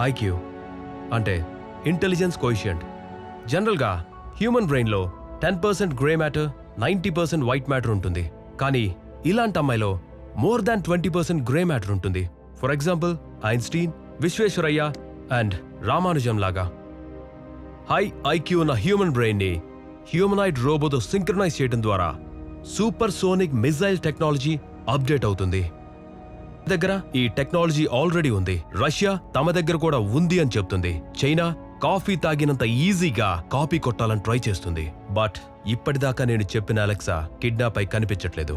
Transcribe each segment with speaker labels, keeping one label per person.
Speaker 1: IQ అంటే intelligence coefficient. జనరల్గా human బ్రెయిన్లో 10% గ్రే మ్యాటర్, 90% వైట్ మ్యాటర్ ఉంటుంది. కానీ ఇలాంటి అమ్మాయిలో మోర్ దాన్ 20% గ్రే మ్యాటర్ ఉంటుంది. For example Einstein, Visvesvaraya and Ramanujam లాగా. హై ఐక్యూ ఉన్న హ్యూమన్ బ్రెయిన్ని హ్యూమనాయిడ్ రోబోతో సింక్రనైజ్ చేయడం ద్వారా super sonic missile technology update అవుతుంది. దగ్గర ఈ టెక్నాలజీ ఆల్రెడీ ఉంది. రష్యా తమ దగ్గర కూడా ఉంది అని చెప్తుంది. చైనా కాఫీ తాగినంత ఈజీగా కాపీ కొట్టాలని ట్రై చేస్తుంది. బట్ ఇప్పటిదాకా నేను చెప్పిన అలెక్సా కిడ్నాప్ అయి కనిపించట్లేదు.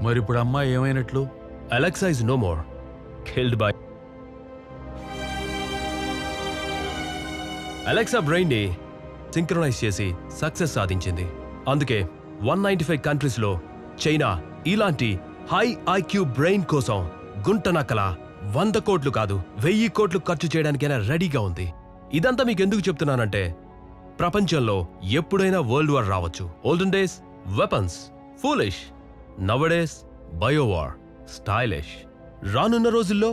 Speaker 2: మరిప్పుడు అమ్మాయి ఏమైనట్లు?
Speaker 1: Alexa is no more, killed by. Alexa brain ని సింక్రనైజ్ చేసి సక్సెస్ సాధించింది. అందుకే 195 కంట్రీస్ లో చైనా ఇలాంటి హై ఐక్యూ బ్రెయిన్ కోసం గుంటనక్కల 100 కోట్లు కాదు 1000 కోట్లు ఖర్చు చేయడానికైనా రెడీగా ఉంది. ఇదంతా మీకు ఎందుకు చెప్తున్నానంటే ప్రపంచంలో ఎప్పుడైనా వరల్డ్ వార్ రావచ్చు. Olden days weapons, foolish. Nowadays biowar, stylish. రానున్న రోజుల్లో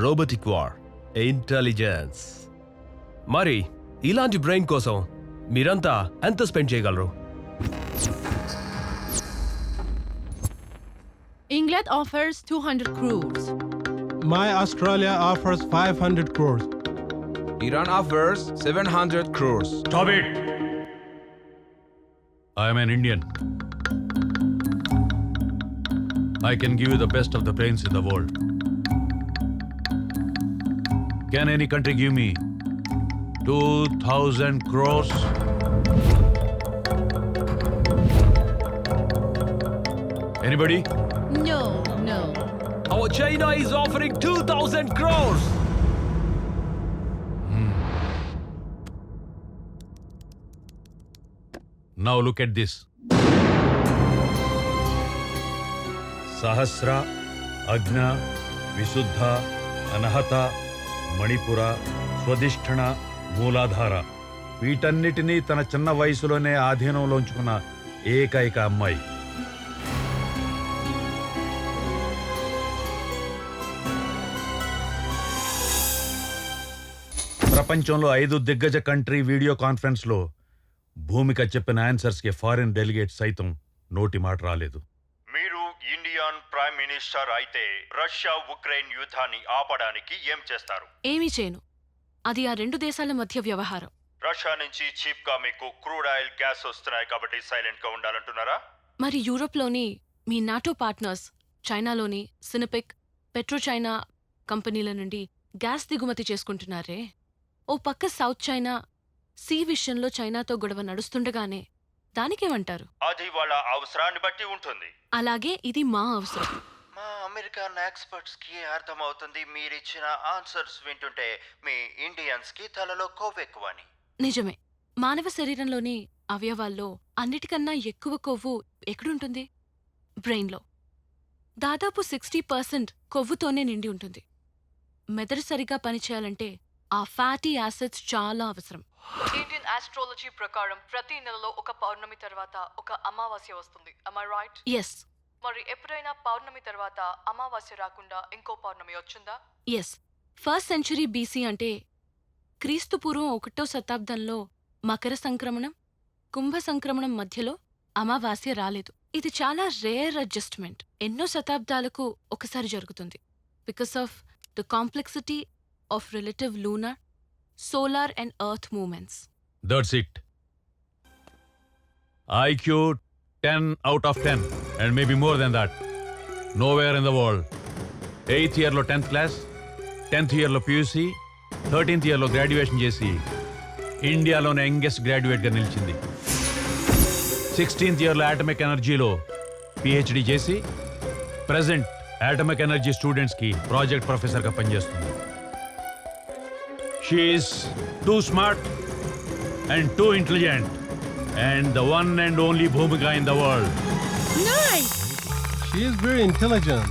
Speaker 1: రోబోటిక్ వార్, ఇంటెలిజెన్స్. మరి ఇలాంటి బ్రెయిన్ కోసం మీరంతా ఎంత స్పెండ్ చేయగలరు?
Speaker 3: England offers 200 crores.
Speaker 4: My Australia offers 500 crores.
Speaker 5: Iran offers 700 crores.
Speaker 2: Stop it! I am an Indian. I can give you the best of the brains in the world. Can any country give me 2,000 crores? Anybody?
Speaker 3: No.
Speaker 1: Our China is offering 2,000 crores.
Speaker 2: Now look at this. సహస్ర, అజ్ఞ, విశుద్ధ, అనహత, మణిపుర, స్వధిష్ఠణ, మూలాధార వీటన్నిటినీ తన చిన్న వయసులోనే ఆధీనంలో ఉంచుకున్న ఏకైక అమ్మాయి. ప్రపంచంలో 5 దిగ్గజ కంట్రీ వీడియో కాన్ఫరెన్స్ లో భూమిక చెప్పిన ఆన్సర్స్ కి ఫారిన్ డెలిగేట్ సైతం నోటి మాట రాలేదు.
Speaker 6: మీరు ఇండియన్ ప్రైమ్ మినిస్టర్ అయితే రష్యా ఉక్రెయిన్ యుద్ధాన్ని ఆపడానికి ఏం చేస్తారు?
Speaker 3: ఏమీ చేయను. అది ఆ 2 దేశాల మధ్య వ్యవహారం.
Speaker 6: రష్యా నుంచి చీప్ గా మీకు క్రూడ్ ఆయిల్, గ్యాస్ వస్తున్నాయి కాబట్టి సైలెంట్ గా ఉండాలంటున్నారా?
Speaker 3: మరి యూరోప్లోని మీ నాటో పార్ట్నర్స్ చైనాలోని సినపెక్, పెట్రో చైనా కంపెనీల నుండి గ్యాస్ దిగుమతి చేసుకుంటున్నారే. ఓ పక్క సౌత్ చైనా సీ విషయంలో చైనాతో గొడవ నడుస్తుండగానే దానికేమంటారు?
Speaker 6: అది వాళ్ళ అవసరాన్ని బట్టి ఉంటుంది.
Speaker 3: అలాగే ఇది మా అవసరం.
Speaker 6: మా అమెరికన్ ఎక్స్పర్ట్స్ కి అర్థమవుతుంది మీరిచ్చిన ఆన్సర్స్ వింటుంటే మీ ఇండియన్స్ కి తలలో కొవ్వెక్కువని.
Speaker 3: నిజమే. మానవ శరీరంలోని అవయవాల్లో అన్నిటికన్నా ఎక్కువ కొవ్వు ఎక్కడుంటుంది? బ్రెయిన్లో. దాదాపు 60% కొవ్వుతోనే నిండి ఉంటుంది. మెదడు సరిగా పనిచేయాలంటే ఆ ఫ్యాటీ యాసిడ్స్ చాలా అవసరం.
Speaker 7: ఇండియన్ ఆస్ట్రాలజీ ప్రకారం ప్రతి నెలలో ఒక పౌర్ణమి తర్వాత ఒక అమావాస్య వస్తుంది. Am I right?
Speaker 3: ఎస్.
Speaker 7: మరి ఎప్పుడైనా పౌర్ణమి తర్వాత అమావాస్య రాకుండా ఇంకో పౌర్ణమి వచ్చిందా?
Speaker 3: ఎస్. 1st century BC అంటే క్రీస్తుపూర్వం 1వ శతాబ్దంలో మకర సంక్రమణం, కుంభ సంక్రమణం మధ్యలో అమావాస్య రాలేదు. ఇది చాలా రేర్ అడ్జస్ట్మెంట్. ఎన్నో శతాబ్దాలకు ఒకసారి జరుగుతుంది. Because of the complexity of relative lunar, solar and earth movements.
Speaker 2: That's it. IQ 10 out of 10 and maybe more than that. Nowhere in the world. 8th year lo 10th class, 10th year lo PUC, 13th year lo graduation చేసి ఇండియాలోనే youngest graduate గా నిలిచింది. 16th year లో atomic ఎనర్జీలో PhD చేసి present atomic energy students కి project professor గా పనిచేస్తుంది. She is too smart and too intelligent and the one and only Bhumika in the world.
Speaker 3: Nice!
Speaker 4: She is very intelligent.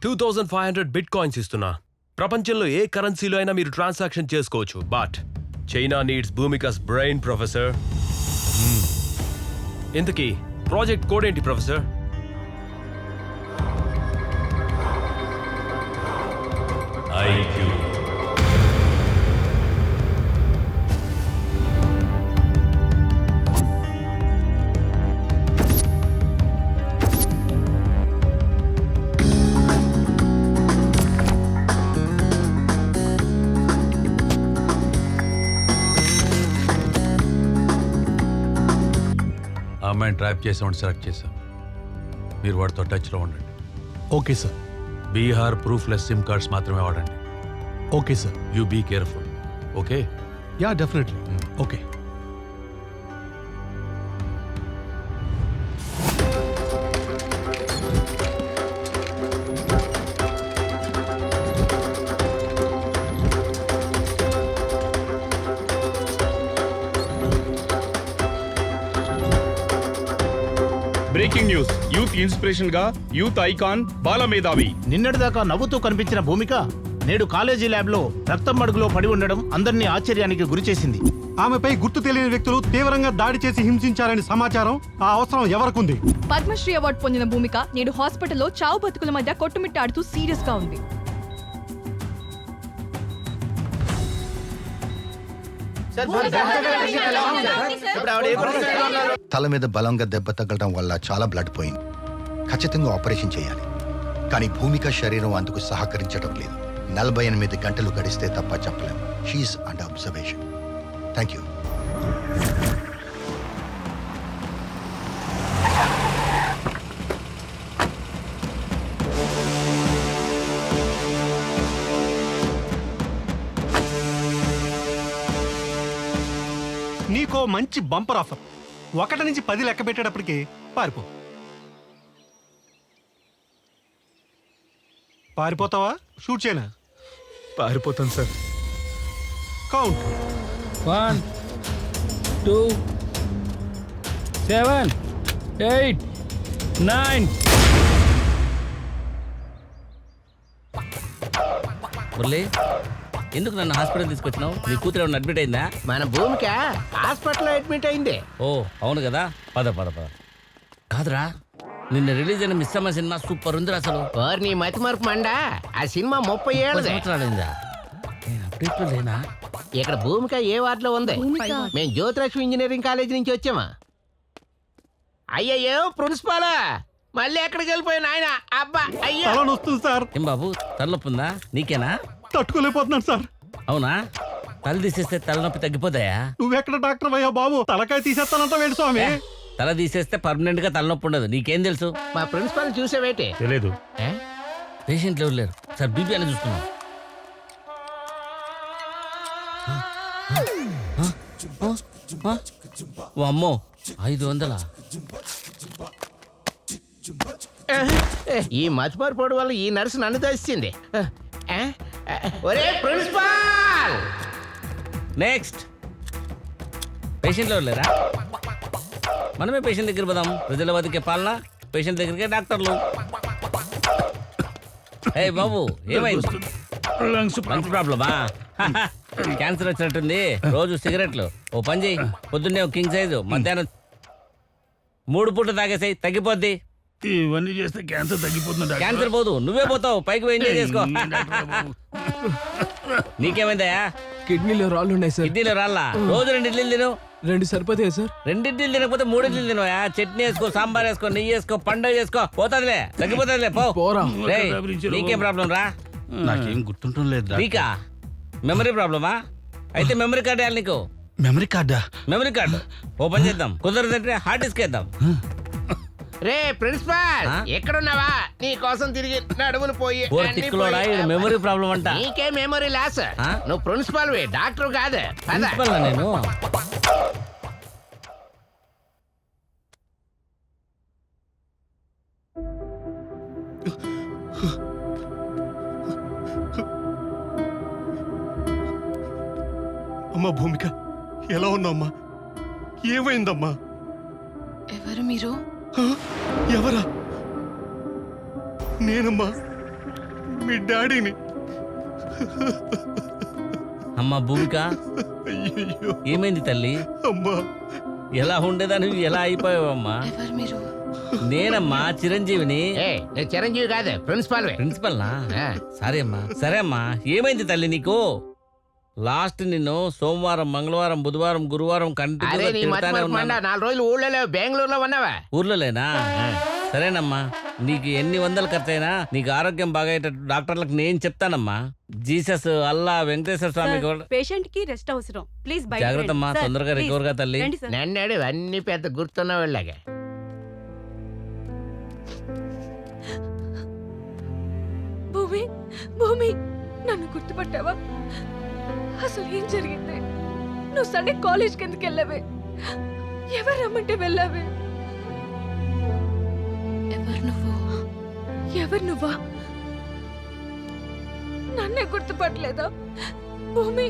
Speaker 1: 2,500 bit coins ఇస్తున్నా. ప్రపంచంలో ఏ కరెన్సీలో అయినా మీరు ట్రాన్సాక్షన్ చేసుకోవచ్చు. But China needs Bhumika's brain professor. ఇంతకీ ప్రాజెక్ట్ కోడ్ ఏంటి professor?
Speaker 2: IQ. ఆ అమ్మాయిని ట్రాప్ చేసామని సెలెక్ట్ చేశాం. మీరు వాడితో టచ్లో ఉండండి.
Speaker 4: Okay sir.
Speaker 2: Bihar proofless sim cards మాత్రమే వాడండి.
Speaker 4: Okay sir.
Speaker 2: You be careful. Okay.
Speaker 4: Ya definitely. Okay.
Speaker 8: Breaking news. Youth inspiration గా యూత్ ఐకాన్ బాలమేధావి
Speaker 9: నిన్నటిదాకా నవ్వుతూ కనిపించిన భూమిక నేడు కాలేజీ ల్యాబ్ లో రక్తం మడుగులో పడి ఉండడం అందరినీ ఆశ్చర్యానికి గురిచేసింది.
Speaker 4: ఆమెపై గుర్తు తెలియని వ్యక్తులు తీవ్రంగా దాడి చేసి హింసించారని సమాచారం. ఆ అవసరం ఎవరికుంది?
Speaker 7: పద్మశ్రీ అవార్డు పొందిన భూమిక నేడు హాస్పిటల్లో చావు బతుకుల మధ్య కొట్టుమిట్టాడుతూ సీరియస్ గా ఉంది.
Speaker 10: తల మీద బలంగా దెబ్బ తగలడం వల్ల చాలా బ్లడ్ పోయింది. ఖచ్చితంగా ఆపరేషన్ చేయాలి. కానీ భూమిక శరీరం అందుకు సహకరించడం లేదు. 48 గంటలు గడిస్తే తప్ప చెప్పలేము. She's under observation. Thank you.
Speaker 4: నీకో మంచి బంపర్ ఆఫర్. 1 నుంచి 10 లెక్క పెట్టేటప్పటికి పారిపో. పారిపోతావా? షూట్ చేయనా?
Speaker 8: పారిపోతాను సార్.
Speaker 4: కౌంట్.
Speaker 9: 1 2 7 8 9. మురళి, ఎందుకు నన్ను హాస్పిటల్ తీసుకొచ్చినావు? నీ కూతురు ఏమన్నా అడ్మిట్ అయిందా?
Speaker 11: మన భూమిక హాస్పిటల్లో అడ్మిట్ అయింది.
Speaker 9: ఓ అవును కదా. పద పద పద. కాదురా, నిన్న రిలీజ్ అయిన మిస్ అమ్మ సినిమా సూపర్ ఉంది అసలు.
Speaker 11: నీ మతి మరపు మండా. ఆ సినిమా 30 ఏళ్ళది.
Speaker 9: సంవత్సరాలైందా? నేను అప్డేట్లో లేనా?
Speaker 11: ఇక్కడ భూమిక ఏ వార్డులో ఉంది? మేము జ్యోతిలక్ష్మి ఇంజనీరింగ్ కాలేజ్ నుంచి వచ్చామా. అయ్యయ్యో ప్రిన్సిపాల్ మళ్ళీ ఎక్కడికి వెళ్ళిపోయిన ఆయన. అబ్బా అయ్యో
Speaker 4: తలనొస్తుంది సార్.
Speaker 9: ఏం బాబు, తలనొప్పి ఉందా? నీకేనా?
Speaker 4: తట్టుకోలేకపోతున్నాను సార్.
Speaker 9: అవునా? తల తీసేస్తే తలనొప్పి తగ్గిపోతాయా?
Speaker 4: నువ్వెక్కడ డాక్టర్ అయ్యా బాబు? తలకాయ తీసేస్తానంట వేడు స్వామి.
Speaker 9: తల తీసేస్తే పర్మనెంట్ గా తలనొప్పి ఉండదు. నీకేం తెలుసు?
Speaker 11: మా ప్రిన్సిపాల్ చూసేవేటి?
Speaker 8: తెలియదు.
Speaker 9: పేషెంట్లు ఎవరు లేరు సార్. బీపీ అని చూస్తున్నాం. ఓ అమ్మో, 500.
Speaker 11: ఈ మతిమరుపోడు వల్ల ఈ నర్సు నన్ను దర్శించింది. ఒరే ప్రిన్సిపాల్.
Speaker 9: నెక్స్ట్ పేషెంట్లు ఎవరు లేరా? మనమే పేషెంట్ దగ్గర పోదాం. ప్రజల బతికే పాలన, పేషెంట్ దగ్గరికే డాక్టర్లు. ఏ బాబు, ఏమైంది? లంగ్స్ ప్రాబ్లమా? క్యాన్సర్ వచ్చినట్టుంది. రోజు సిగరెట్లు. ఓ పని చేయి, పొద్దున్నే కింగ్ సైజు, మధ్యాహ్నం 3 పూట తాగేసాయి, తగ్గిపోద్ది.
Speaker 8: ఇవన్నీ చేస్తే క్యాన్సర్ తగ్గిపోతుంది.
Speaker 9: క్యాన్సర్ పోదు, నువ్వే పోతావు. పైకి పోయి ఎంజాయ్ చేసుకో. నీకేమైందయా?
Speaker 8: కిడ్నీలో రాళ్ళు ఉన్నాయి సార్.
Speaker 9: ఇడ్లీలో రాళ్ళ? రోజు 2 ఇడ్లీలు తిను.
Speaker 8: 2 సరిపోతాయి సార్.
Speaker 9: 2 ఇడ్లీలు తినకపోతే 3 ఇడ్లీలు తినవా? చట్నీ వేసుకో, సాంబార్ వేసుకో, నెయ్యి వేసుకో, పండుగ చేసుకో. పోతాదిలే, తగ్గిపోతాదిలే. పోరా. నీకేం ప్రాబ్లం రా?
Speaker 8: నాకేం గుర్తుంటం లేదు.
Speaker 9: నీకా మెమరీ ప్రాబ్లమా? అయితే మెమరీ కార్డు వేయాలి నీకు.
Speaker 8: మెమరీ కార్డా?
Speaker 9: మెమరీ కార్డు ఓపెన్ చేద్దాం. కుదరదంటే హార్డ్ డిస్క్ వేద్దాం.
Speaker 11: రే ప్రిన్సిపాల్, ఎక్కడున్నావా? నీ కోసం తిరిగి నడుములు పోయి
Speaker 9: మెమరీ ప్రాబ్లం అంట.
Speaker 11: నీకే మెమరీ లాస్. నువ్వు ప్రిన్సిపాల్ డాక్టర్ కాదు.
Speaker 9: ప్రిన్సిపల్ నేను.
Speaker 4: అమ్మా భూమిక, ఎలా ఉన్నావమ్మా? ఏమైందమ్మా?
Speaker 3: ఎవరు మీరు?
Speaker 4: ఎవరా? నేనమ్మా, మీ డాడీని.
Speaker 9: అమ్మా భూమిక, ఏమైంది తల్లి?
Speaker 4: అమ్మా,
Speaker 9: ఎలా ఉండేదాన్ని ఎలా అయిపోయావమ్మా?
Speaker 3: ఎవరు మీరు?
Speaker 9: నేనమ్మా చిరంజీవిని.
Speaker 11: నేను చిరంజీవి కాదు, ప్రిన్సిపాల్.
Speaker 9: ప్రిన్సిపల్ నా? సరే అమ్మా, సరే అమ్మా. ఏమైంది తల్లి నీకు? లాస్ట్ నిన్ను సోమవారం, మంగళవారం, బుధవారం, గురువారం
Speaker 11: అరే నీ
Speaker 9: కంటిన్యూతానే ఉన్నాను.
Speaker 11: 4 రోజులు ఊళ్ళో బెంగళూరులో ఉన్నావా?
Speaker 9: ఊర్లోలేనా? సరేనమ్మా, నీకు ఎన్ని వందలు ఖర్చయినా నీకు ఆరోగ్యం బాగయ్యేటట్టు డాక్టర్లకు నేను చెప్తానమ్మా. జీసస్, అల్లా, వెంకటేశ్వర స్వామి కూడా.
Speaker 12: పేషెంట్ కి రెస్ట్ అవసరం. ప్లీజ్
Speaker 9: జాగ్రత్త అమ్మా, తొందరగా రికవర్ గా తల్లి.
Speaker 11: నన్నాడు అన్ని పెద్ద గుర్తున్న వాళ్ళగా.
Speaker 3: భూమి, భూమి, నన్ను గుర్తుపట్టావా? అసలు ఏం జరిగింది? నువ్వు సండే కాలేజ్కి ఎందుకు వెళ్ళావే? ఎవరు రమ్మంటే వెళ్ళావే? ఎవరు నువ్వా? నన్నే గుర్తుపట్టలేదా? భూమి,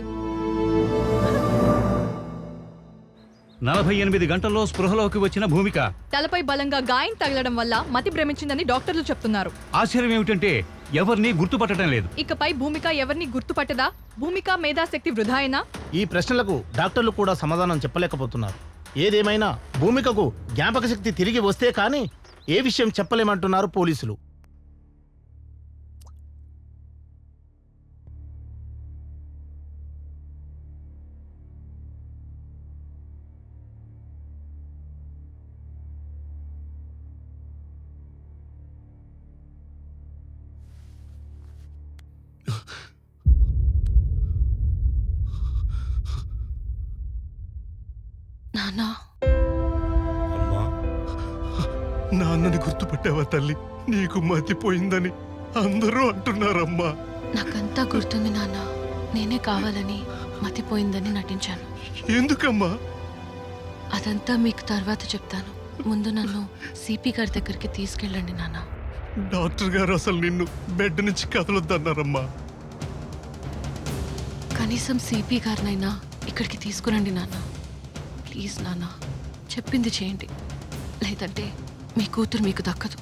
Speaker 4: 48 గంటల్లో స్పృహలోకి వచ్చిన భూమిక.
Speaker 7: తలపై బలంగా గాయం తగలడం వల్ల మతి భ్రమించిందని డాక్టర్లు చెప్తున్నారు.
Speaker 4: ఆశ్చర్యం ఏమిటంటే ఎవరిని గుర్తుపట్టడం లేదు.
Speaker 7: ఇకపై భూమిక ఎవరిని గుర్తుపట్టదా? భూమిక మేధాశక్తి వృధాయేనా?
Speaker 13: ఈ ప్రశ్నలకు డాక్టర్లు కూడా సమాధానం చెప్పలేకపోతున్నారు. ఏదేమైనా భూమికకు జ్ఞాపక శక్తి తిరిగి వస్తే కానీ ఏ విషయం చెప్పలేమంటున్నారు పోలీసులు.
Speaker 3: నాన్నా,
Speaker 4: నాన్నని గుర్తుపట్టావా తల్లి? నీకు మతిపోయిందని అందరూ అంటున్నారమ్మా.
Speaker 3: నాకంతా గుర్తుంది నాన్న. నేనే కావాలని మతిపోయిందని నటించాను.
Speaker 4: ఎందుకమ్మా?
Speaker 3: అదంతా మీకు తర్వాత చెప్తాను. ముందు నన్ను సిపి గారి దగ్గరికి తీసుకెళ్ళండి నాన్న.
Speaker 4: డాక్టర్ గారు అసలు నిన్ను బెడ్ నుంచి కదలొద్దన్నారమ్మా.
Speaker 3: కనీసం సిపి గారినైనా ఇక్కడికి తీసుకురండి నాన్న. ప్లీజ్ నాన్న, చెప్పింది చేయండి. లేదంటే మీ కూతురు మీకు దక్కదు.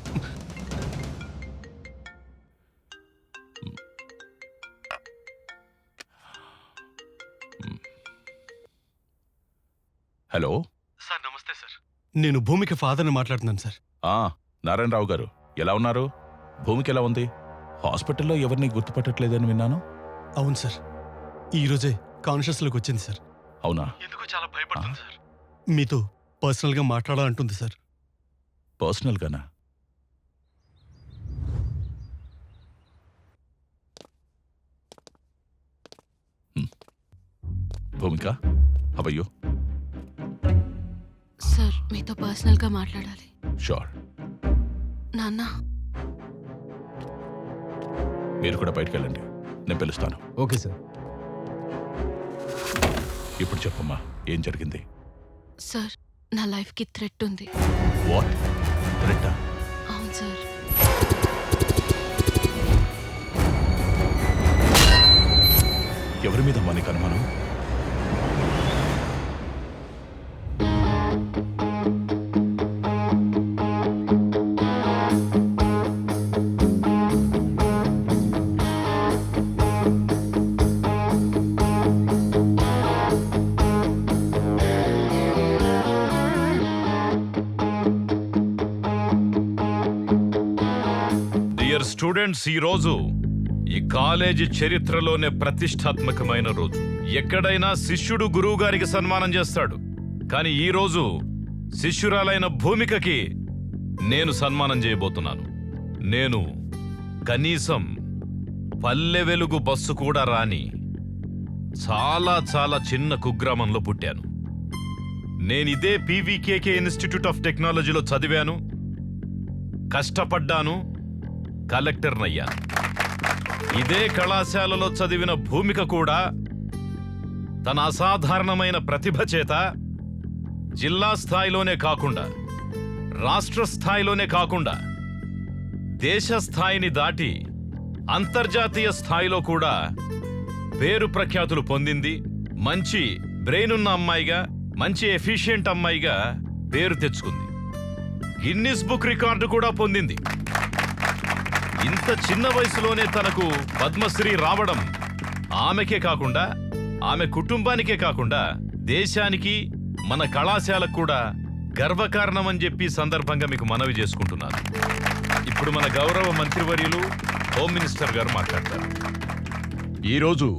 Speaker 2: హలో
Speaker 4: సార్, నమస్తే సార్. నేను భూమిక ఫాదర్ని మాట్లాడుతున్నాను సార్.
Speaker 2: నారాయణరావు గారు ఎలా ఉన్నారు? భూమికి ఎలా ఉంది? హాస్పిటల్లో ఎవరిని గుర్తుపట్టట్లేదని విన్నాను.
Speaker 4: అవును సార్, ఈరోజే కాన్షియస్లోకి వచ్చింది సార్.
Speaker 2: అవునా?
Speaker 4: ఎందుకు చాలా భయపడుతుంది సార్. మీతో పర్సనల్గా మాట్లాడాలంటుంది సార్.
Speaker 2: పర్సనల్గానా? Bhumika, how are you?
Speaker 3: Sir, మీతో పర్సనల్గా మాట్లాడాలి.
Speaker 2: షూర్.
Speaker 3: నాన్న,
Speaker 2: మీరు కూడా బయటకు వెళ్ళండి, నేను పిలుస్తాను.
Speaker 13: Okay sir.
Speaker 2: ఇప్పుడు చెప్పమ్మా, ఏం జరిగింది?
Speaker 3: సార్, నా లైఫ్కి థ్రెట్ ఉంది.
Speaker 2: What threat?
Speaker 3: అవును సార్.
Speaker 2: ఎవరి మీద మనకి అనుమానం?
Speaker 14: స్టూడెంట్స్, ఈ రోజు ఈ కాలేజీ చరిత్రలోనే ప్రతిష్టాత్మకమైన రోజు. ఎక్కడైనా శిష్యుడు గురువు గారికి సన్మానం చేస్తాడు, కానీ ఈ రోజు శిష్యురాలైన భూమికకి నేను సన్మానం చేయబోతున్నాను. నేను కనీసం పల్లె వెలుగు బస్సు కూడా రాని చాలా చాలా చిన్న కుగ్రామంలో పుట్టాను. నేనిదే పీవీకేకే ఇన్స్టిట్యూట్ ఆఫ్ టెక్నాలజీలో చదివాను, కష్టపడ్డాను, కలెక్టర్నయ్యాను. ఇదే కళాశాలలో చదివిన భూమిక కూడా తన అసాధారణమైన ప్రతిభ చేత జిల్లా స్థాయిలోనే కాకుండా, రాష్ట్ర స్థాయిలోనే కాకుండా, దేశ స్థాయిని దాటి అంతర్జాతీయ స్థాయిలో కూడా పేరు ప్రఖ్యాతులు పొందింది. మంచి బ్రెయిన్ ఉన్న అమ్మాయిగా, మంచి ఎఫిషియెంట్ అమ్మాయిగా పేరు తెచ్చుకుంది. గిన్నిస్ బుక్ రికార్డు కూడా పొందింది. ఇంత చిన్న వయసులోనే తనకు పద్మశ్రీ రావడం ఆమెకే కాకుండా, ఆమె కుటుంబానికే కాకుండా, దేశానికి, మన కళాశాలకు కూడా గర్వకారణం అని చెప్పి సందర్భంగా మీకు మనవి చేసుకుంటున్నాను. ఇప్పుడు మన గౌరవ మంత్రివర్యులు హోమ్ మినిస్టర్ గారు మాట్లాడతారు.
Speaker 8: ఈరోజు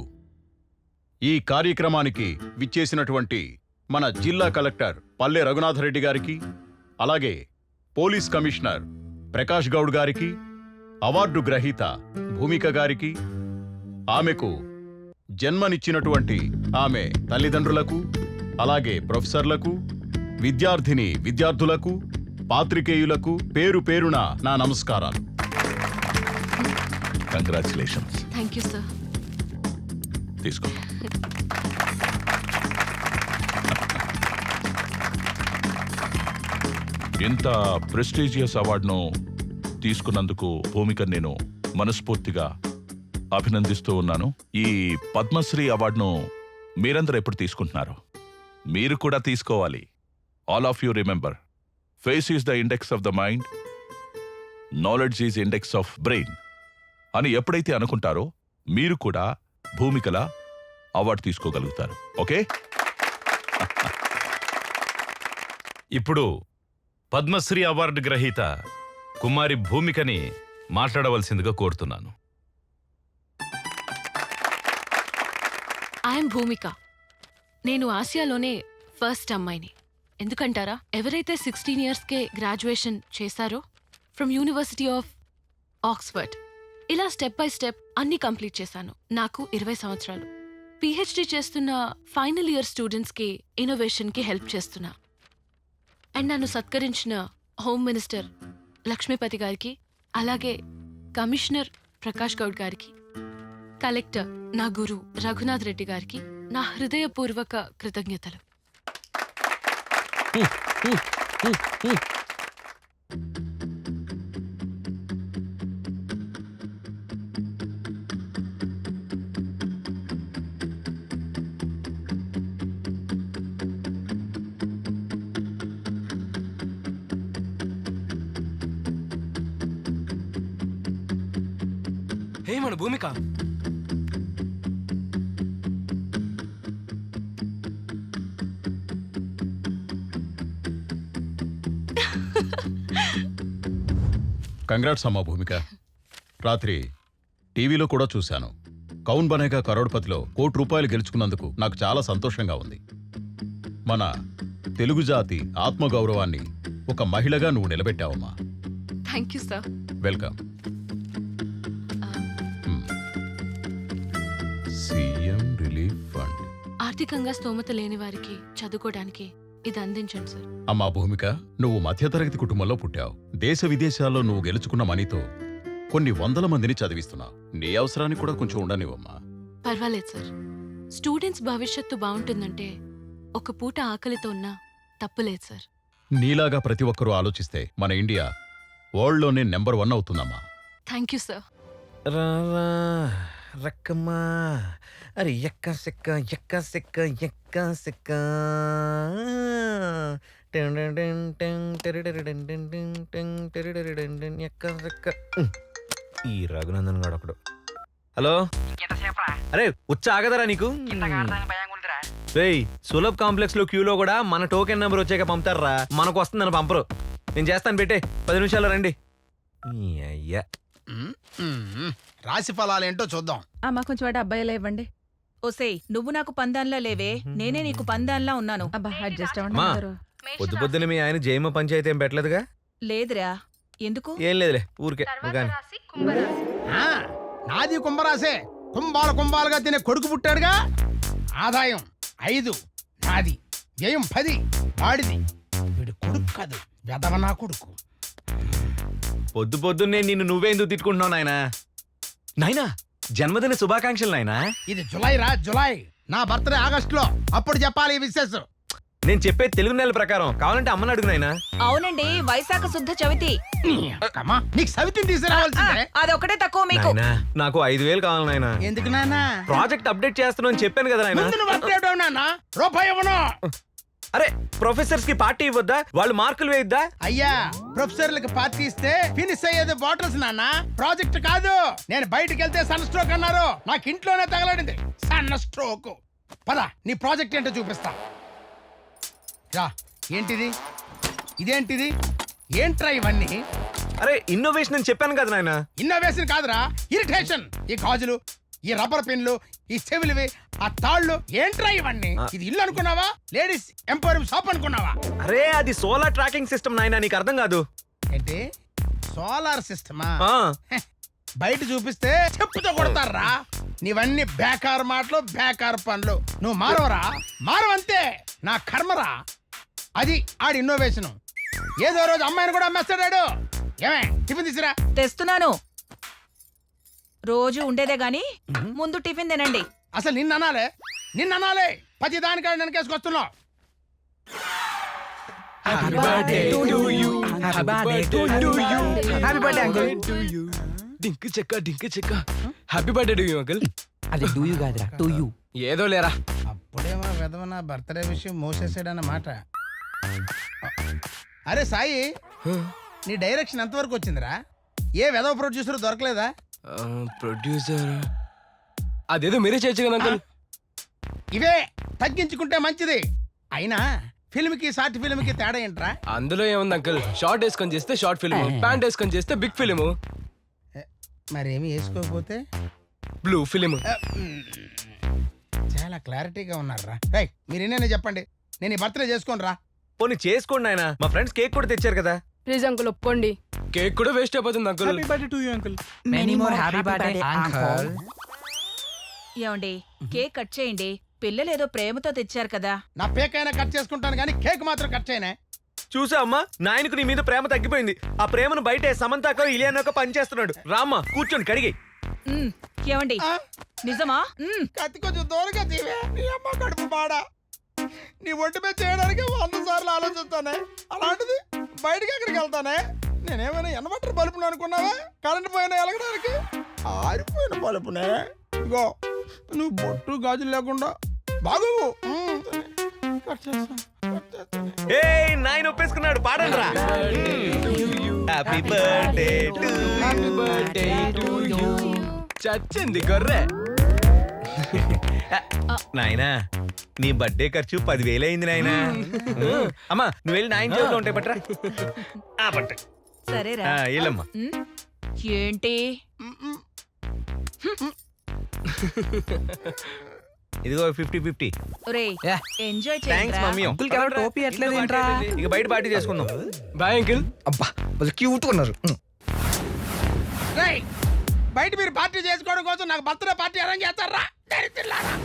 Speaker 8: ఈ కార్యక్రమానికి విచ్చేసినటువంటి మన జిల్లా కలెక్టర్ పల్లె రఘునాథరెడ్డి గారికి, అలాగే పోలీస్ కమిషనర్ ప్రకాష్ గౌడ్ గారికి, అవార్డు గ్రహీత భూమిక గారికి, ఆమెకు జన్మనిచ్చినటువంటి ఆమె తల్లిదండ్రులకు, అలాగే ప్రొఫెసర్లకు, విద్యార్థులకు, పాత్రికేయులకు పేరు పేరున నా నమస్కారాలు.
Speaker 14: కంగ్రాచులేషన్స్.
Speaker 3: Thank you sir.
Speaker 14: తీసుకో. ఇంత ప్రెస్టీజియస్ అవార్డును తీసుకున్నందుకు భూమిక నేను మనస్ఫూర్తిగా అభినందిస్తూ ఉన్నాను. ఈ పద్మశ్రీ అవార్డును మీరందరూ ఎప్పుడు తీసుకుంటున్నారు? మీరు కూడా తీసుకోవాలి. All of you remember, face is the index of the mind, knowledge is index of brain అని ఎప్పుడైతే అనుకుంటారో మీరు కూడా భూమికలా అవార్డు తీసుకోగలుగుతారు. ఓకే? ఇప్పుడు పద్మశ్రీ అవార్డు గ్రహీత కుమారి భూమికని మాట్లాడవలసిందిగా కోరుతున్నాను.
Speaker 3: ఐఎమ్ భూమిక. నేను ఆసియాలోనే ఫస్ట్ అమ్మాయిని. ఎందుకంటారా? ఎవరైతే 16 ఇయర్స్కే గ్రాడ్యుయేషన్ చేశారో ఫ్రమ్ యూనివర్సిటీ ఆఫ్ ఆక్స్ఫర్డ్, ఇలా స్టెప్ బై స్టెప్ అన్ని కంప్లీట్ చేశాను. నాకు 20 సంవత్సరాలు. పిహెచ్డి చేస్తున్న ఫైనల్ ఇయర్ స్టూడెంట్స్కి ఇన్నోవేషన్కి హెల్ప్ చేస్తున్నా. అండ్ నన్ను సత్కరించిన హోమ్ మినిస్టర్ లక్ష్మీపతి గారికి, అలాగే కమిషనర్ ప్రకాష్ గౌడ్ గారికి, కలెక్టర్ నా గురు రఘునాథ్ రెడ్డి గారికి నా హృదయపూర్వక కృతజ్ఞతలు.
Speaker 15: హే మన భూమిక,
Speaker 8: కంగ్రాట్స్ అమ్మా భూమిక. రాత్రి టీవీలో కూడా చూశాను. కౌన్ బనేగా కరోడ్పతిలో ₹1,00,00,000 గెలుచుకున్నందుకు నాకు చాలా సంతోషంగా ఉంది. మన తెలుగు జాతి ఆత్మగౌరవాన్ని ఒక మహిళగా నువ్వు నిలబెట్టావమ్మా.
Speaker 3: Thank you sir.
Speaker 8: Welcome. CM relief fund.
Speaker 3: ఆర్థికంగా స్తోమత లేని వారికి చదువుకోవడానికి ఇది అందించండి సార్.
Speaker 8: అమ్మా భూమిక, నువ్వు మధ్యతరగతి కుటుంబంలో పుట్టావు. దేశ విదేశాల్లో నువ్వు గెలుచుకున్న మనీతో కొన్ని 100 మందిని చదివిస్తున్నావు. నీ అవసరానికి కూడా కొంచెం ఉండనివమ్మా.
Speaker 3: పర్వాలేదు సార్. స్టూడెంట్స్ భవిష్యత్తు బాగుంటుందంటే ఒక పూట ఆకలితో ఉన్నా తప్పులేదు సార్.
Speaker 8: నీలాగా ప్రతి ఒక్కరూ ఆలోచిస్తే మన ఇండియా వరల్డ్లోనే నెంబర్ 1 అవుతుందమ్మా.
Speaker 3: Thank you sir.
Speaker 15: రక్కమ్మా, అరే ఎక్క సెక్క ఎక్క సెక్క ఎక్క సెక్క. ఈ రఘునందన్ గాడు ఒకడు. హలో, అరే ఉచ్చ ఆగదరా నీకు? రేయ్, సులభ్ కాంప్లెక్స్ లో క్యూలో కూడా మన టోకెన్ నెంబర్ వచ్చాక పంపుతారా, మనకు వస్తుందని పంపరు. నేను చేస్తాను, పెట్టే 10 నిమిషాలు రండి. అయ్యా,
Speaker 13: రాశి ఫలాలేంటో చూద్దాం.
Speaker 12: అమ్మా కొంచెం వాటి అబ్బాయిలా ఇవ్వండి.
Speaker 16: ఓసేయ్, నువ్వు నాకు పందాన్లా లేవే, నేనే నీకు పందాన్లా ఉన్నాను.
Speaker 12: అబ్బా అడ్జస్ట్
Speaker 15: అమ్మా,
Speaker 12: అవ్వండి.
Speaker 15: పొద్దు పొద్దున మీ ఆయన జైమ పంచాయతీ ఏం పెట్టలేదుగా?
Speaker 16: లేదురా, ఎందుకు?
Speaker 15: ఏం లేదులే, ఊరికే. కానీ
Speaker 13: నాది కుంభరాసే. కుంభాలుగా తినే కొడుకు పుట్టాడుగా. ఆదాయం 5 నాది, వ్యయం 10 వాడిది. వీడు కొడుకు కాదు, వెదవ నా కొడుకు.
Speaker 15: పొద్దు పొద్దున్నే నిన్ను నువ్వే ఎందుకు తిట్టుకుంటున్నావు నాయనా? నాయనా, జన్మదిన శుభాకాంక్షలు నాయనా.
Speaker 13: ఇది జులై. నా బర్త్డే ఆగస్టులో. అప్పుడు చెప్పాలి ఈ విశేషం.
Speaker 15: నేను చెప్పేది తెలుగు నెలల ప్రకారం. కావాలంటే అమ్మని అడుగు నాయనా.
Speaker 16: అవునండి, వైశాఖ శుద్ధ చవితి.
Speaker 13: నీకు సవితిని తీసుకురావాల్సిందే.
Speaker 16: అదొకటే తక్కువ మీకు.
Speaker 15: నాయనా, నాకు 5,000 కావాలి నాయనా.
Speaker 13: ఎందుకు నాన్న?
Speaker 15: ప్రాజెక్ట్ అప్డేట్ చేస్తున్నావు అని చెప్పాను కదా నాయనా.
Speaker 13: రూపాయి ఇవ్వను.
Speaker 15: అరే, ప్రొఫెసర్స్ కి పార్టీ ఇవ్వద్దా? వాళ్ళు మార్కులు వేయద్దా?
Speaker 13: అయ్యా, ప్రొఫెసర్లకు పార్టీ ఇస్తే ఫినిష్ అయ్యేది బాటిల్స్ నాన్న, ప్రాజెక్ట్ కాదు. నేను బయటకు వెళ్తే సన్ స్ట్రోక్ అన్నారు, నాకు ఇంట్లోనే తగలడింది సన్ స్ట్రోక్. పద, నీ ప్రాజెక్ట్ ఏంటో చూపిస్తా. రా. ఏంటిది? ఇదేంటిది? ఏంట్రా ఇవన్నీ?
Speaker 15: అరే ఇన్నోవేషన్ అని చెప్పాను కదా నాయన.
Speaker 13: ఇన్నోవేషన్ కాదురా, ఇరిటేషన్. ఈ గాజులు, ఈ రబ్బర్ పెన్లు, ఈ చెవిలివి, ఆ తాళ్ళు, ఏంట్రా ఇవన్నీ? ఇది ఇల్లు అనుకున్నావా, లేడీస్ ఎంపోరియం షాప్ అనుకున్నావా?
Speaker 15: అరే అది సోలార్ ట్రాకింగ్ సిస్టమ్ నాయన, నీకు అర్థం కాదు.
Speaker 13: ఏంటి సోలార్ సిస్టమా? బయట చూపిస్తే చెప్పుతో కొడతారా. నీవన్నీ బేకార్ మాటలు, బేకార్ పనులు. నువ్వు మారవరా, మారవంతే. నా కర్మరా. అది ఆడి ఇన్నోవేషన్. ఏదో రోజు అమ్మాయిని కూడా అమ్మేస్తాడాడు. ఏమే టిఫిన్ తీసురా.
Speaker 16: తెస్తున్నాను. రోజు ఉండేదే గాని ముందు టిఫిన్ తినండి.
Speaker 13: అసలు నిన్ననాలే, ప్రతి దానికాడ వెనకేసుకొస్తున్నావు.
Speaker 1: డింక్ చెక్క happy birthday to you uncle.
Speaker 11: అది డూ యూ కాదురా, టు యూ.
Speaker 1: ఏదో లేరా.
Speaker 13: అప్పుడేమో విధవ నా బర్త్డే విషయం మోసేసాడన్నమాట. అరే సాయి, నీ డైరెక్షన్ ఎంతవరకు వచ్చిందిరా? ఏ విధవ ప్రొడ్యూసర్ దొరకలేదా?
Speaker 1: ప్రొడ్యూసర్ అదేదో మీరే చేయొచ్చు కదా అంకుల్.
Speaker 13: ఇవే తగ్గించుకుంటే మంచిది. అయినా ఫిల్మ్ కి షార్ట్ ఫిల్మ్ కి తేడా ఏంట్రా?
Speaker 1: అందులో ఏముంది అంకుల్, షార్ట్ వేసుకొని చేస్తే షార్ట్ ఫిల్మ్, ప్యాంట్ వేసుకొని చేస్తే బిగ్ ఫిల్మ్.
Speaker 13: మరేమి వేసుకోకపోతే
Speaker 1: బ్లూ ఫిల్మ్.
Speaker 13: చాలా క్లారిటీగా ఉన్నారా? రైట్, మీరు ఎన్నైనా చెప్పండి, నేను ఈ బర్త్డే చేసుకోను రా.
Speaker 15: పోనీ చేసుకోండి నాయన, మా ఫ్రెండ్స్ కేక్ కూడా తెచ్చారు కదా.
Speaker 12: ప్లీజ్ అంకుల్ ఒప్పుకోండి.
Speaker 1: కేక్ కూడా వేస్ట్ అయిపోతుంది uncle.
Speaker 11: Happy birthday to you uncle.
Speaker 16: Many more happy birthday
Speaker 11: uncle.
Speaker 16: ఏమండి, కేక్ కట్ చేయండి. పిల్లలు ఏదో ప్రేమతో తెచ్చారు కదా.
Speaker 13: నా పేకైనా కట్ చేసుకుంటాను కానీ కేక్ మాత్రం కట్ చేయనే.
Speaker 15: చూసా అమ్మా, నాయనకు నీ మీద ప్రేమ తగ్గిపోయింది. ఆ ప్రేమను బయటే సమంతాకో ఇలియానోకో పని చేస్తున్నాడు. రామ్మా కూర్చొని కడిగి.
Speaker 16: ఏమండి నిజమా?
Speaker 13: కత్తి కొంచెం దూరంగా తీవే. నీ అమ్మ కడుపు బాడ. నీ ఒంటి మీద చేయడానికి 100 సార్లు ఆలోచిస్తానే, అలాంటిది బయటకి ఎక్కడికి వెళ్తానే? నేనేమైనా ఎనబట్టర్ బలుపును అనుకున్నావా? కరెంట్ పోయినా ఎలగడానికి ఆరిపోయిన బలుపునే. ఇగో నువ్వు బొట్టు గాజులు లేకుండా బాగు
Speaker 15: ఏయ్ నాయన ఒప్పేసుకున్నాడు, పాడండి రా. Happy birthday to you.
Speaker 1: చచ్చింది గొర్రె.
Speaker 15: నాయనా నీ బర్త్డే ఖర్చు 10,000 అయింది నాయనా. అమ్మా నువ్వు వెళ్ళి నాయన చేతిలో ఉంటాయి పట్రా. పట్ట
Speaker 16: సరేరా.
Speaker 15: వెళ్ళమ్మా.
Speaker 16: ఏంటి
Speaker 15: ఇదిగో 50-50.
Speaker 16: ఒరేయ్ ఎంజాయ్
Speaker 15: థ్యాంక్స్ మమ్మీ.
Speaker 11: టోపీ ఎట్లేదేంట్రా?
Speaker 15: ఇక బయట పార్టీ చేసుకుందాం.
Speaker 1: Bye uncle.
Speaker 11: అబ్బా వాళ్ళు క్యూట్ ఉన్నారు.
Speaker 13: రేయ్, బయట మీరు పార్టీ చేసుకోవడం కోసం నాకు బర్త్డే పార్టీ అరేంజ్ చేస్తారా? దరిద్రులారా.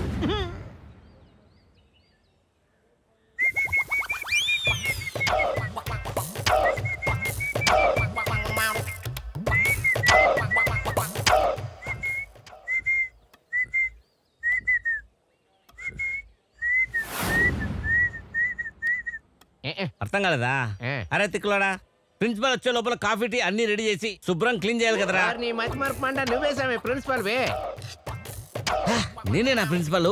Speaker 9: అర్థం కాలేదా? అరే తిక్కులోడా, ప్రిన్సిపల్ వచ్చే లోపల కాఫీ టీ అన్ని రెడీ చేసి శుభ్రం క్లీన్ చేయాలి కదరా.
Speaker 11: నీ మతి మరపు మంట నువ్వేసామే ప్రిన్సిపల్ వే.
Speaker 9: నేనే నా ప్రిన్సిపల్.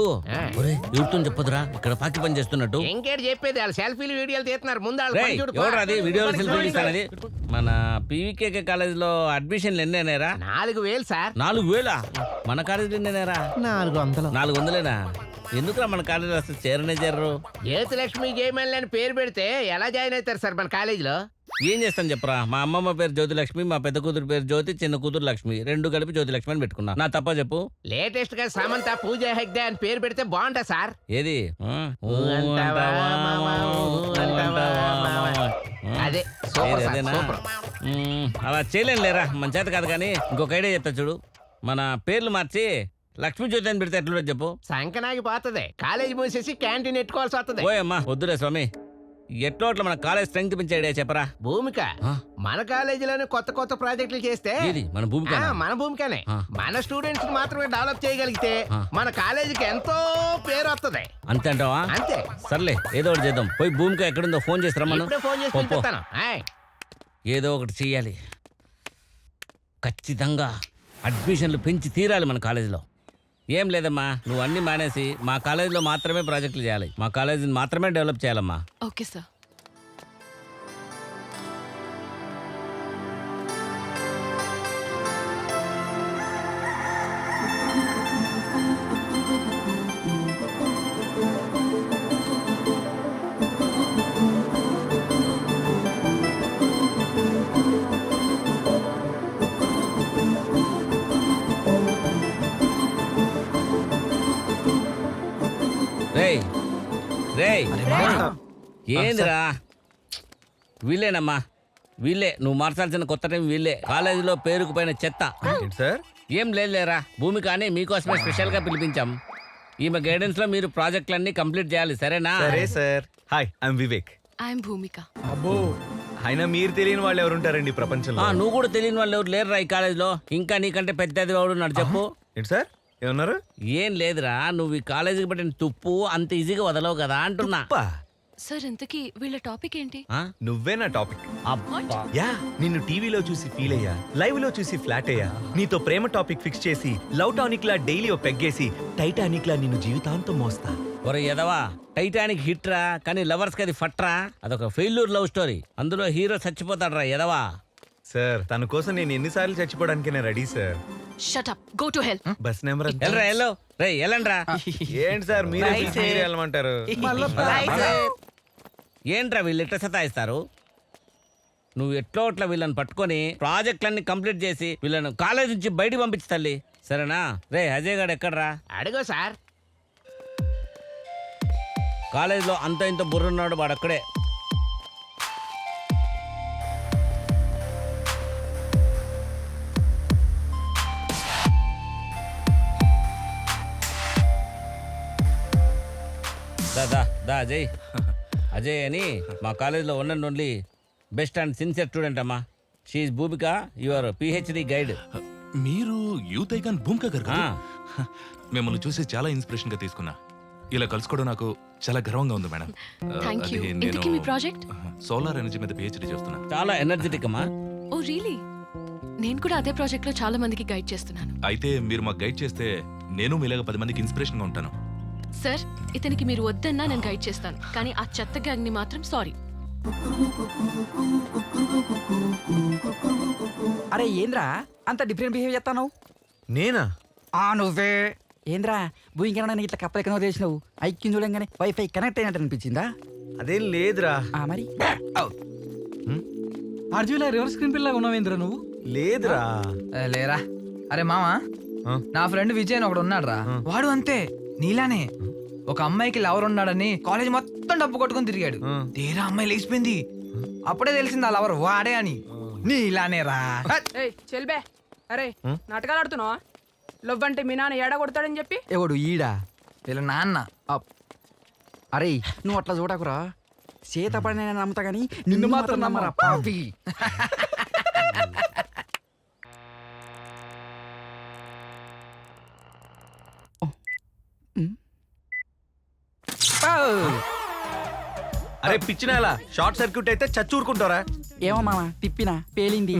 Speaker 9: యూట్తో చెప్పదురా ఇక్కడ పాకి పని చేస్తున్నట్టు.
Speaker 11: ఇంకేటి చెప్పేది, వాళ్ళు సెల్ఫీలు వీడియోలు తీస్తున్నారు. ముందు
Speaker 9: ఎవరు వీడియోలు సెల్ఫీలు తీస్తానది? మన పీవీకే కాలేజీలో అడ్మిషన్లు ఎన్ని అయినారా?
Speaker 11: 4,000 సార్.
Speaker 9: 4,000? మన కాలేజీలో ఎన్ని అయినారా?
Speaker 11: 400.
Speaker 9: 400లేనా? ఎందుకురా మన కాలేజీలో అసలు చేరనే చేరరు?
Speaker 11: జ్యోతిలక్ష్మి జయమల్లి అని పేరు పెడితే ఎలా జాయిన్ అవుతారు సార్ మన కాలేజీలో?
Speaker 9: ఏం చేస్తాను చెప్పరా, మా అమ్మమ్మ పేరు జ్యోతిలక్ష్మి, మా పెద్ద కూతురు పేరు జ్యోతి, చిన్న కూతురు లక్ష్మి, రెండు కలిపి జ్యోతిలక్ష్మి అని పెట్టుకున్నా. నా తప్ప చెప్పు.
Speaker 11: లేటెస్ట్ గా సమంత పూజ హెగ్డే అని పేరు పెడితే బాగుంటా సార్.
Speaker 9: ఏది
Speaker 11: అదే
Speaker 9: అదేనా? అలా చేయలేను లేరా, మన చేత కాదు. కానీ ఇంకొక ఐడియా చెప్తా చూడు. మన పేర్లు మార్చి లక్ష్మీ జ్యోతి అని పెడితే ఎట్లా చెప్పు?
Speaker 11: సంకనాకి పోతుంది, కాలేజీ మూసేసి క్యాంటీన్ ఎట్టుకోవాల్సి వస్తుంది.
Speaker 9: ఓయమ్మా వద్దులే స్వామి, ఎట్లో అట్లా మన కాలేజ్ స్ట్రెంగ్త్ పెంచే ఐడియా చెప్పరా.
Speaker 11: భూమిక మన కాలేజీలోనే కొత్త కొత్త ప్రాజెక్టులు చేస్తే
Speaker 9: మన భూమిక
Speaker 11: మన భూమికనే మన స్టూడెంట్స్ మాత్రమే డెవలప్ చేయగలిగితే మన కాలేజీకి ఎంతో పేరు వస్తుంది.
Speaker 9: అంతే అంటావా?
Speaker 11: అంతే.
Speaker 9: సర్లే ఏదో ఒకటి చేద్దాం. పోయి భూమిక ఎక్కడుందో ఫోన్ చేసి రమ్మను.
Speaker 11: ఫోన్ చేసి పిలుస్తాను.
Speaker 9: ఏదో ఒకటి చెయ్యాలి. ఖచ్చితంగా అడ్మిషన్లు పెంచి తీరాలి మన కాలేజీలో. ఏం లేదమ్మా, నువ్వు అన్ని మానేసి మా కాలేజీలో మాత్రమే ప్రాజెక్టులు చేయాలి, మా కాలేజీని మాత్రమే డెవలప్ చేయాలమ్మా.
Speaker 3: Okay sir.
Speaker 9: రేయ్ రేయ్ ఏందిరా వీళ్ళేనమ్మా వీళ్ళే నువ్వు మార్చాల్సిన కొత్త టైం వీళ్ళే కాలేజీలో పేరుకు పైన చెత్త
Speaker 15: సార్
Speaker 9: ఏం లేదులేరా భూమి కానీ మీకోసమే స్పెషల్ గా పిలిపించాం ఈమె గైడెన్స్ లో మీరు ప్రాజెక్టులన్నీ కంప్లీట్ చేయాలి సరేనా
Speaker 15: సరే sir hi I'm Vivek
Speaker 3: I'm Bhumika.
Speaker 15: అబ్బో అయినా మీరు తెలియని వాళ్ళు ఎవరు ఉంటారండి ప్రపంచంలో
Speaker 9: నువ్వు కూడా తెలియని వాళ్ళు ఎవరు లేరురా ఈ కాలేజీలో ఇంకా నీకంటే పెద్దది వాడు ఉన్నాడు చెప్పు
Speaker 15: ఏంటి సార్ ఏమన్నారు
Speaker 9: ఏం లేదురా నువ్వు ఈ కాలేజీకి పెట్టిన తుప్పు అంత ఈజీగా వదలవు కదా అంటున్నా
Speaker 3: సార్ ఇంతకీ వీళ్ళ టాపిక్ ఏంటి?
Speaker 15: నువ్వే నా టాపిక్ యా నిన్ను టీవీలో చూసి ఫీల్ అయ్యా లైవ్ లో చూసి ఫ్లాట్ అయ్యా నీతో ప్రేమ టాపిక్ ఫిక్స్ చేసి లవ్ టానిక్ లా డైలీ ఓ పెగ్గేసి టైటానిక్ లా నిన్ను జీవితాంతం మోస్తా.
Speaker 9: ఒరే ఎదవా టైటానిక్ హిట్ రా కానీ లవర్స్ కి అది ఫట్రా అదొక ఫెయిల్యూర్ లవ్ స్టోరీ అందులో హీరో చచ్చిపోతాడు రా ఎదవా.
Speaker 15: సార్ తన కోసం నేను ఎన్నిసార్లు చచ్చిపోవడానికి నేను ready sir.
Speaker 3: Shut up go to hell.
Speaker 15: Bus number
Speaker 9: ఎల్రా ఎల్లో రే ఎల్లండ్రా.
Speaker 15: ఏంటి సార్ మీరే వెళ్ళమంటారు?
Speaker 9: ఏంట్రా వీళ్ళు ఎట్లా సతాయిస్తారు? నువ్వు ఎట్లో అట్లా వీళ్ళని పట్టుకొని ప్రాజెక్టులన్నీ కంప్లీట్ చేసి వీళ్ళను కాలేజ్ నుంచి బయటికి పంపించు తల్లి సరేనా? రే అజయ్ గారు ఎక్కడ్రా?
Speaker 11: అడుగో సార్.
Speaker 9: కాలేజీలో అంత ఇంత బుర్రున్నాడు వాడు అక్కడే. దా అజయ్. అజయ్ అని మా కాలేజీలో one and only best and sincere student అమ్మా. షీఈ్ భూమిక యువర్ పిహెచ్డి గైడ్.
Speaker 17: మీరు యూత్ ఐకాన్ భూమిక గారు కదా? మిమ్మల్ని చూసి చాలా ఇన్స్పిరేషన్ గా తీసుకున్నా. ఇలా కలుసుకోవడం నాకు చాలా గర్వంగా ఉంది మేడం.
Speaker 3: Thank you. ఇంతకీ మీ ప్రాజెక్ట్?
Speaker 17: సోలార్ ఎనర్జీ మీద పిహెచ్డి చేస్తున్నా.
Speaker 9: చాలా ఎనర్జెటిక్ అమ్మా.
Speaker 3: Oh really? నేను కూడా అదే ప్రాజెక్ట్ లో చాలా మందికి గైడ్ చేస్తున్నాను.
Speaker 17: అయితే మీరు మాకు గైడ్ చేస్తే నేను మీలాగా 10 మందికి ఇన్స్పిరేషన్ గా ఉంటాను.
Speaker 3: సార్ ఇతనికి మీరు వద్దన్నా నేను గైడ్ చేస్తాను కానీ ఆ చెత్త గ్యాంగ్ ని మాత్రం సారీ.
Speaker 18: అరే ఏంద్రా అంత డిఫరెంట్ బిహేవ్ చేస్తావు?
Speaker 15: నేనా?
Speaker 18: నువ్వే. ఏంద్రా భూమికన్నా ఇట్లా కప్పలెక్కనో చేసినావు? ఐక్యం చూడంగానే వైఫై కనెక్ట్ అయినట్టు అనిపించిందా?
Speaker 15: అదేం లేదురా.
Speaker 18: మరి అర్జులా రివర్స్ స్క్రీన్ పిల్లగా ఉన్నావేంద్రా నువ్వు?
Speaker 15: లేదురా.
Speaker 19: లేరా. అరే మామా నా ఫ్రెండ్ విజయ్ అని ఒకడు ఉన్నాడు రా. వాడు అంతే నీలానే ఒక అమ్మాయికి లవర్ ఉన్నాడని కాలేజ్ మొత్తం డబ్బు కొట్టుకుని తిరిగాడు. తీరా అమ్మాయి లేచిపోయింది. అప్పుడే తెలిసింది ఆ లవర్ వాడే అని. నీలానే రా.
Speaker 12: చెల్బే అరే నాటకాలు ఆడుతున్నావా? లవ్ అంటే మీ నాన్న ఏడా కొడతాడని చెప్పి.
Speaker 18: ఎవడు ఈడా?
Speaker 19: వీళ్ళ నాన్న.
Speaker 18: అరే నువ్వు అట్లా చూడకురా. చేత పడిన నమ్ముతా గానీ నిన్ను మాత్రం నమ్మరా పాపి.
Speaker 15: అరే పిచ్చినాలా షార్ట్ సర్క్యూట్ అయితే చచ్చూరుకుంటారా?
Speaker 18: ఏమో మామ తిప్పినా పేలింది.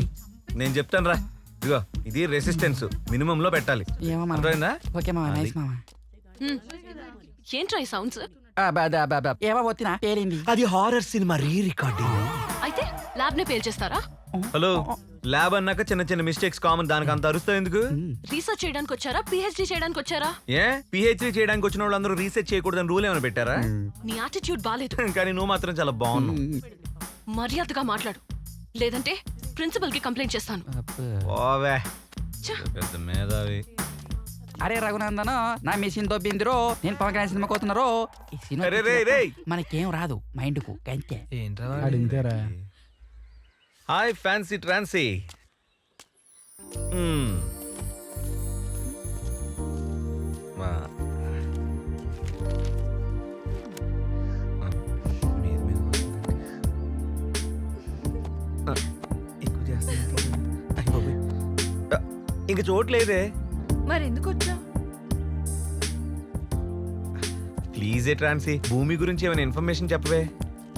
Speaker 15: నేను చెప్తాను రా. ఇదిగో ఇది రెసిస్టెన్స్ మినిమం లో పెట్టాలి.
Speaker 18: ఏమో మామ.
Speaker 15: అర్థమైందా?
Speaker 18: ఓకే మామ నైస్ మామ.
Speaker 3: ఏంట్రా ఈ సౌండ్స్?
Speaker 18: ఏమో వచ్చినా పేలింది.
Speaker 15: అది హారర్ సినిమా రీ రికార్డింగ్.
Speaker 3: అయితే ల్యాబ్ నే పేల్చేస్తారా?
Speaker 15: హలో ల్యాబ్ అన్నాక చిన్న చిన్న మిస్టేక్స్ కామన్. దానికి అంత అరుస్తావు ఎందుకు?
Speaker 3: రీసెర్చ్ చేయడానికి వచ్చారా పిహెచ్డి చేయడానికి వచ్చారా?
Speaker 15: ఏ పిహెచ్డి చేయడానికి వచ్చిన వాళ్ళందరూ రీసెర్చ్ చేయకూడదని రూల్ ఏమైనా పెట్టారా?
Speaker 3: నీ యాటిట్యూడ్ బాలేదు.
Speaker 15: కానీ నువ్వు మాత్రం చాలా బాగున్నావు.
Speaker 3: మర్యాదగా మాట్లాడు లేదంటే ప్రిన్సిపల్ కి కంప్లైంట్ చేస్తాను.
Speaker 15: ఓవే పెద్ద మేధావి.
Speaker 18: అరే రఘునందన్ నా మెషిన్ తో బిందిరో నేను పవన్ కళ్యాణ్ సినిమా కోతున్నారో. మనకేం రాదు మైండ్ కు కంటే.
Speaker 19: ఏంట్రా?
Speaker 15: హాయ్ ఫ్యాన్సీ ట్రాన్సీ. ఇంక చోట్లేదే.
Speaker 16: మరి ఎందుకు వచ్చా?
Speaker 15: ప్లీజ్ ట్రాన్సీ భూమి గురించి ఏమైనా ఇన్ఫర్మేషన్ చెప్పవే.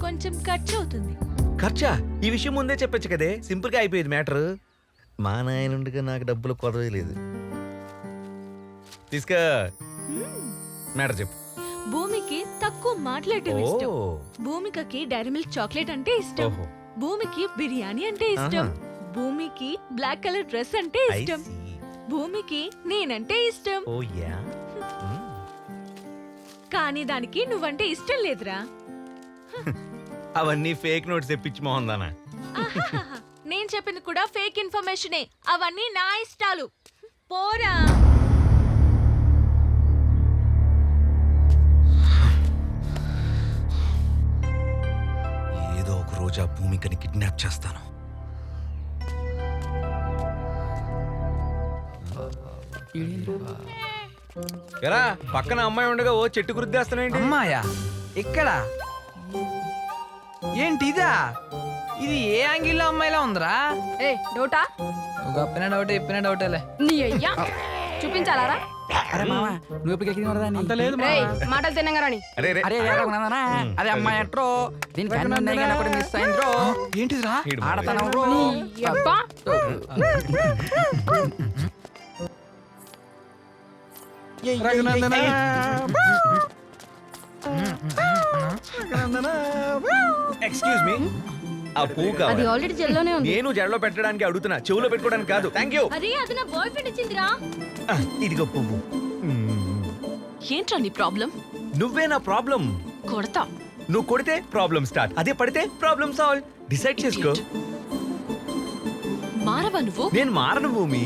Speaker 16: కొంచెం ఖర్చు అవుతుంది.
Speaker 15: ఖర్చా? ఈ విషయం ముందే చెప్పొచ్చు కదే, సింపుల్ గా అయిపోయేది మ్యాటర్. మా నాయనుండగా నాకు డబ్బులు కొరవే లేదు. తీసుకా మ్యాటర్ చెప్పు.
Speaker 16: భూమికి తక్కువ మాట్లాడటం ఇష్టం. భూమికకి డైరీ మిల్క్ చాక్లెట్ అంటే ఇష్టం. భూమికి బిర్యానీ అంటే ఇష్టం. భూమికి బ్లాక్ కలర్ డ్రెస్ అంటే ఇష్టం. భూమికి నేనంటే ఇష్టం. కానీ దానికి నువ్వంటే ఇష్టం లేదురా.
Speaker 15: అవన్నీ ఫేక్ నోట్స్ తెప్పించి మోహందానా?
Speaker 16: నేను చెప్పింది కూడా ఫేక్ ఇన్ఫర్మేషనే. అవన్నీ నా ఇష్టాలు. పోరా.
Speaker 15: రోజు ఆ భూమికని కిడ్నాప్ చేస్తాను. ఎరా పక్కన అమ్మాయి ఉండగా ఓ చెట్టు గుర్తిస్తున్నాయండి.
Speaker 19: అమ్మాయా ఎక్కడ ఏంటి ఇదా? ఇది ఏ యాంగిల్లో అమ్మాయిలా ఉందిరా?
Speaker 12: ఏ డౌటా?
Speaker 19: నువ్వు చెప్పిన డౌటే చెప్పిన డౌటేలే.
Speaker 12: నీ అయ్యా చూపించాలారా?
Speaker 18: అరే మామ నువ్వు ఎప్పుడు గెలిచింది
Speaker 12: రేయ్, మాటలు తిన్నగారని
Speaker 15: అరే రే
Speaker 18: అరే రఘునందనా అదే అమ్మాయి అట్రో దీనికి అన్ని ఉన్నాయి కానీ ఒకటి మిస్ అయింద్రో.
Speaker 19: ఏంటిదిరా?
Speaker 18: ఆడతనం బ్రో.
Speaker 12: నీ అబ్బా.
Speaker 15: ఎక్స్క్యూజ్ మీ, ఆ పువ్వు
Speaker 16: అది
Speaker 15: కావాలి.
Speaker 16: ఆల్రెడీ జెల్లోనే ఉంది.
Speaker 15: నేను జడలో పెట్టడానికి అడుగుతున్నా, చెవులో పెట్టుకోవడానికి కాదు. Thank you.
Speaker 16: అరే అది నా బాయ్ ఫ్రెండ్ ఇచ్చిందిరా.
Speaker 15: ఇదిగో పువ్వు.
Speaker 3: ఏంట్రా నీ ప్రాబ్లం?
Speaker 15: నువ్వే నా ప్రాబ్లం.
Speaker 3: కొడతా.
Speaker 15: నువ్వు కొడితే ప్రాబ్లం స్టార్ట్, అదే పడితే ప్రాబ్లం సాల్వ్. డిసైడ్ చేసుకో.
Speaker 3: మారవా నువ్వు?
Speaker 15: నేను మారను భూమి.